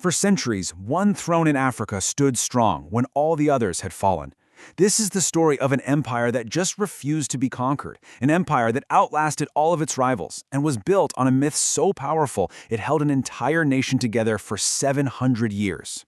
For centuries, one throne in Africa stood strong when all the others had fallen. This is the story of an empire that just refused to be conquered, an empire that outlasted all of its rivals and was built on a myth so powerful it held an entire nation together for 700 years.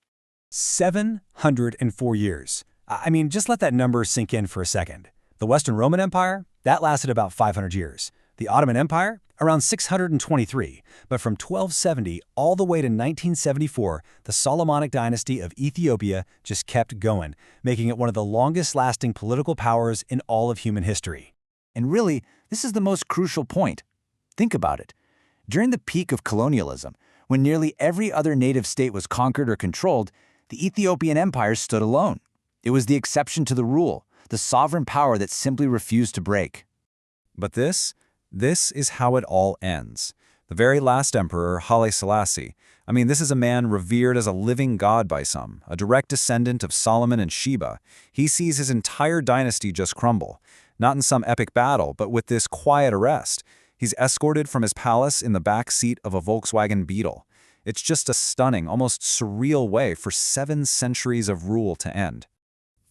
704 years. I mean, just let that number sink in for a second. The Western Roman Empire, that lasted about 500 years. The Ottoman Empire, around 623. But from 1270 all the way to 1974, the Solomonic Dynasty of Ethiopia just kept going, making it one of the longest-lasting political powers in all of human history. And really, this is the most crucial point. Think about it. During the peak of colonialism, when nearly every other native state was conquered or controlled, the Ethiopian Empire stood alone. It was the exception to the rule, the sovereign power that simply refused to break. But this is how it all ends. The very last emperor, Haile Selassie. I mean, this is a man revered as a living god by some, a direct descendant of Solomon and Sheba. He sees his entire dynasty just crumble, not in some epic battle, but with this quiet arrest. He's escorted from his palace in the back seat of a Volkswagen Beetle. It's just a stunning, almost surreal way for 7 centuries of rule to end.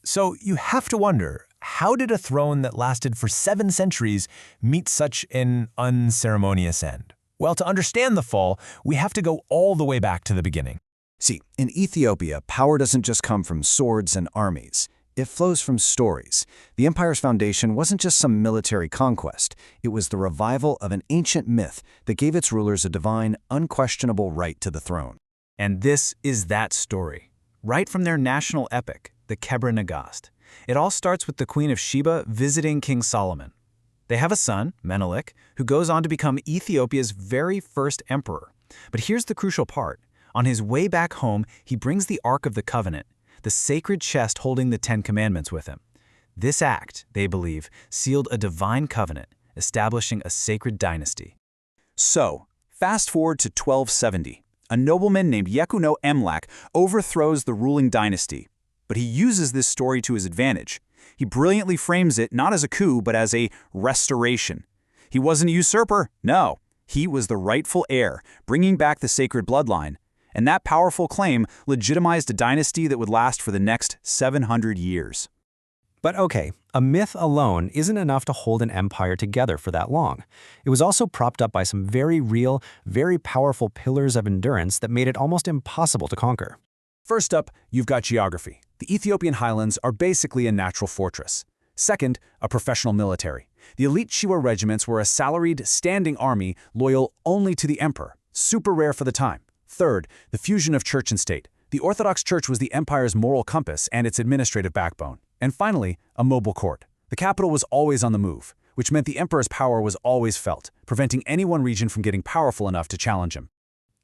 So you have to wonder, how did a throne that lasted for 7 centuries meet such an unceremonious end? Well, to understand the fall, we have to go all the way back to the beginning. See, in Ethiopia, power doesn't just come from swords and armies. It flows from stories. The empire's foundation wasn't just some military conquest. It was the revival of an ancient myth that gave its rulers a divine, unquestionable right to the throne. And this is that story, right from their national epic, the Kebra Nagast. It all starts with the Queen of Sheba visiting King Solomon. They have a son, Menelik, who goes on to become Ethiopia's very first emperor. But here's the crucial part. On his way back home, he brings the Ark of the Covenant, the sacred chest holding the 10 Commandments with him. This act, they believe, sealed a divine covenant, establishing a sacred dynasty. So, fast forward to 1270. A nobleman named Yekuno Amlak overthrows the ruling dynasty. But he uses this story to his advantage. He brilliantly frames it not as a coup, but as a restoration. He wasn't a usurper, no. He was the rightful heir, bringing back the sacred bloodline. And that powerful claim legitimized a dynasty that would last for the next 700 years. But okay, a myth alone isn't enough to hold an empire together for that long. It was also propped up by some very real, very powerful pillars of endurance that made it almost impossible to conquer. First up, you've got geography. The Ethiopian highlands are basically a natural fortress. Second, a professional military. The elite Chewa regiments were a salaried, standing army loyal only to the emperor, super rare for the time. Third, the fusion of church and state. The Orthodox Church was the empire's moral compass and its administrative backbone. And finally, a mobile court. The capital was always on the move, which meant the emperor's power was always felt, preventing any one region from getting powerful enough to challenge him.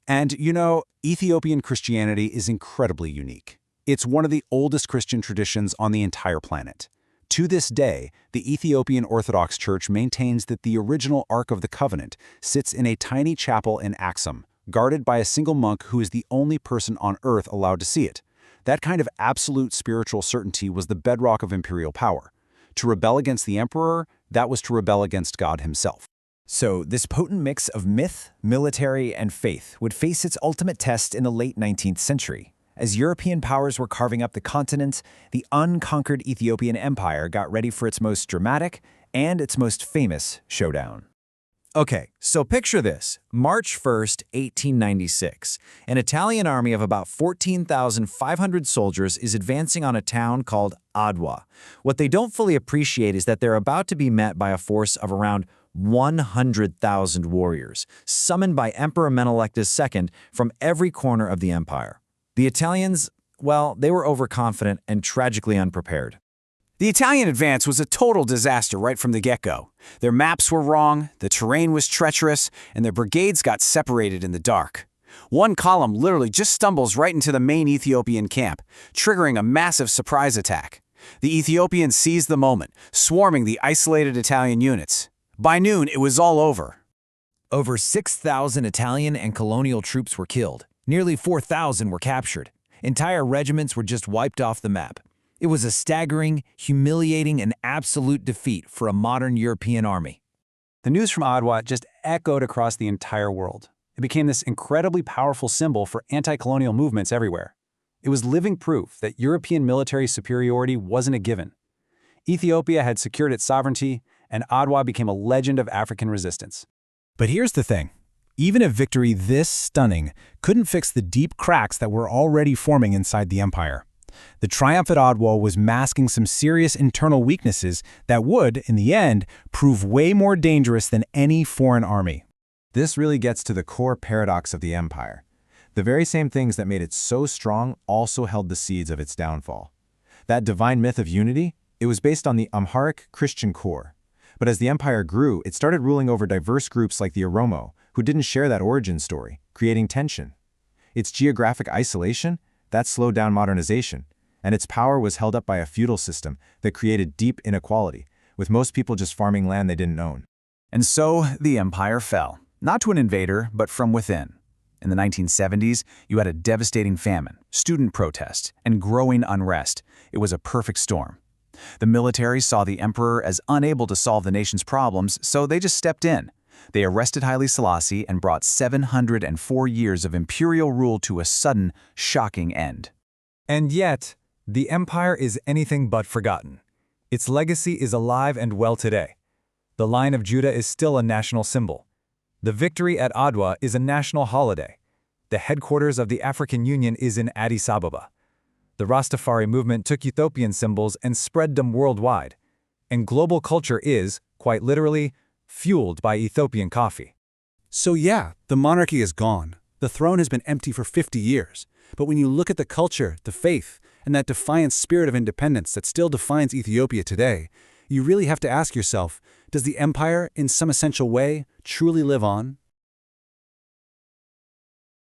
And, you know, Ethiopian Christianity is incredibly unique. It's one of the oldest Christian traditions on the entire planet. To this day, the Ethiopian Orthodox Church maintains that the original Ark of the Covenant sits in a tiny chapel in Axum, guarded by a single monk who is the only person on earth allowed to see it. That kind of absolute spiritual certainty was the bedrock of imperial power. To rebel against the emperor, that was to rebel against God himself. So this potent mix of myth, military, and faith would face its ultimate test in the late 19th century. As European powers were carving up the continent, the unconquered Ethiopian Empire got ready for its most dramatic and its most famous showdown. Okay, so picture this. March 1st, 1896. An Italian army of about 14,500 soldiers is advancing on a town called Adwa. What they don't fully appreciate is that they're about to be met by a force of around 100,000 warriors, summoned by Emperor Menelik II from every corner of the empire. The Italians, well, they were overconfident and tragically unprepared. The Italian advance was a total disaster right from the get-go. Their maps were wrong, the terrain was treacherous, and their brigades got separated in the dark. One column literally just stumbles right into the main Ethiopian camp, triggering a massive surprise attack. The Ethiopians seized the moment, swarming the isolated Italian units. By noon, it was all over. Over 6,000 Italian and colonial troops were killed. Nearly 4,000 were captured. Entire regiments were just wiped off the map. It was a staggering, humiliating, and absolute defeat for a modern European army. The news from Adwa just echoed across the entire world. It became this incredibly powerful symbol for anti-colonial movements everywhere. It was living proof that European military superiority wasn't a given. Ethiopia had secured its sovereignty, and Adwa became a legend of African resistance. But here's the thing. Even a victory this stunning couldn't fix the deep cracks that were already forming inside the empire. The triumph at Adwa was masking some serious internal weaknesses that would, in the end, prove way more dangerous than any foreign army. This really gets to the core paradox of the empire. The very same things that made it so strong also held the seeds of its downfall. That divine myth of unity, it was based on the Amharic Christian core. But as the empire grew, it started ruling over diverse groups like the Oromo, who didn't share that origin story, creating tension. Its geographic isolation, that slowed down modernization, and its power was held up by a feudal system that created deep inequality, with most people just farming land they didn't own. And so the empire fell, not to an invader, but from within. In the 1970s, you had a devastating famine, student protests, and growing unrest. It was a perfect storm. The military saw the emperor as unable to solve the nation's problems, so they just stepped in. They arrested Haile Selassie and brought 704 years of imperial rule to a sudden, shocking end. And yet, the empire is anything but forgotten. Its legacy is alive and well today. The Line of Judah is still a national symbol. The victory at Adwa is a national holiday. The headquarters of the African Union is in Addis Ababa. The Rastafari movement took Ethiopian symbols and spread them worldwide. And global culture is, quite literally, fueled by Ethiopian coffee. So yeah, the monarchy is gone. The throne has been empty for 50 years. But when you look at the culture, the faith, and that defiant spirit of independence that still defines Ethiopia today, you really have to ask yourself, does the empire, in some essential way, truly live on?